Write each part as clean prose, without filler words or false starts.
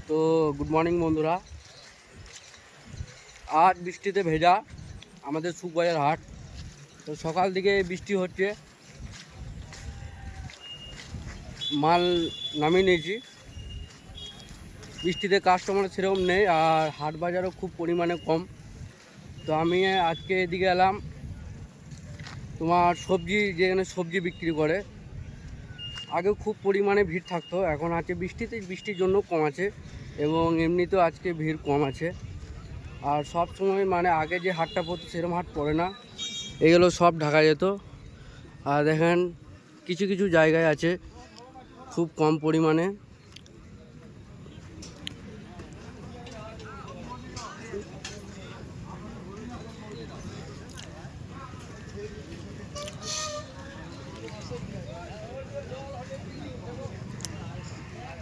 তো good morning বন্ধুরা। আজ বৃষ্টিতে ভেজা আমাদের সুখবাজার হাট। তো সকাল থেকে বৃষ্টি হচ্ছে, মাল নামিয়ে নিয়েছি। বৃষ্টিতে কাস্টমার সেরকম নেই, আর হাট বাজারও খুব পরিমাণে কম। তো আমি আজকে এদিকে এলাম তোমার সবজি, যেখানে সবজি বিক্রি করে। আগেও খুব পরিমাণে ভিড় থাকতো, এখন আছে বৃষ্টির জন্য কম আছে, এবং এমনিতেও আজকে ভিড় কম আছে। আর সব সময় মানে আগে যে হাটটা পড়তো সেরকম হাট পড়ে না, এগুলো সব ঢাকা যেত। আর দেখেন কিছু কিছু জায়গায় আছে খুব কম পরিমাণে।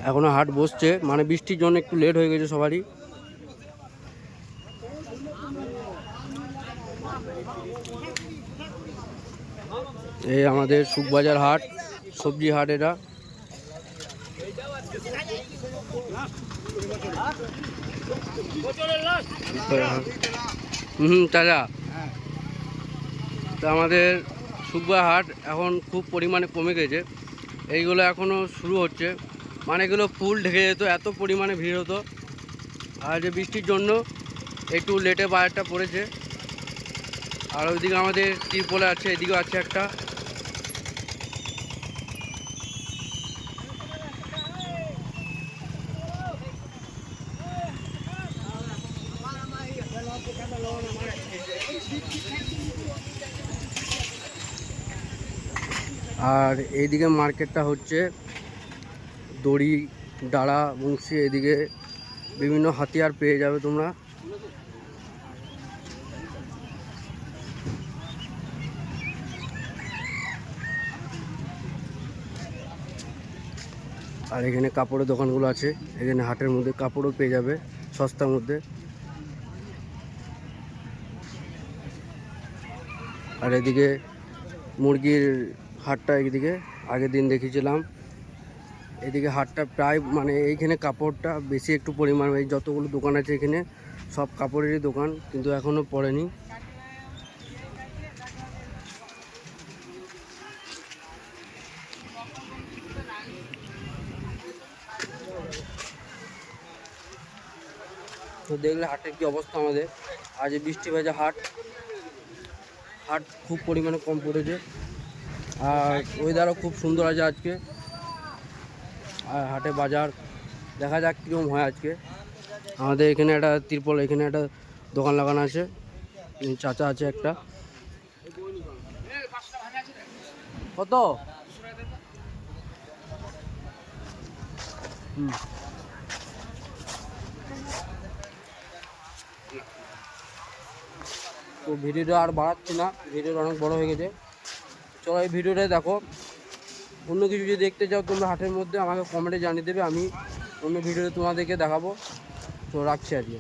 এখনো হাট বসছে, মানে বৃষ্টির জন্য একটু লেট হয়ে গেছে সবারই। এই আমাদের সুখবাজার হাট, সবজি হাট এটা। তাজা। তো আমাদের সুখবাজার হাট এখন খুব পরিমাণে কমে গেছে, এইগুলো এখনও শুরু হচ্ছে। মানে এগুলো ফুল ঢেকে যেত, এত পরিমাণে ভিড় হতো। আর যে বৃষ্টির জন্য একটু লেটে বাজারটা পড়েছে। আর ওইদিকে আমাদের ত্রিপলে আছে, এদিকেও আছে একটা। আর এইদিকে মার্কেটটা হচ্ছে দড়ি, ডাড়া, বংশী, এদিকে বিভিন্ন হাতিয়ার পেয়ে যাবে তোমরা। আর এখানে কাপড়ের দোকানগুলো আছে, এখানে হাটের মধ্যে কাপড়ও পেয়ে যাবে সস্তার মধ্যে। আর এদিকে মুরগির হাটটা এদিকে আগের দিন দেখিয়েছিলাম। এদিকে হাটটা প্রায় মানে এইখানে কাপড়টা বেশি একটু পরিমাণ, এই যতগুলো দোকান আছে এখানে সব কাপড়েরই দোকান, কিন্তু এখনও পড়েনি। তো দেখলে হাটের কি অবস্থা আমাদের। আজ বৃষ্টি ভেজা হাট খুব পরিমাণে কম পড়েছে। আর ওয়েদারও খুব সুন্দর আছে আজকে। আর হাটে বাজার দেখা যাক কীরকম হয় আজকে। আমাদের এখানে একটা তিরপল, এখানে একটা দোকান লাগানো আছে, চাচা আছে একটা। কত? তো ভিডিওটা আর বাড়াচ্ছি না, ভিডিওটা অনেক বড় হয়ে গেছে। চলো এই ভিডিওটা দেখো। অন্য কিছু যদি দেখতে চাও তোমরা হাটের মধ্যে আমাকে কমেন্টে জানিয়ে দেবে, আমি অন্য ভিডিওতে তোমাদেরকে দেখাবো। তো রাখছি আজকে।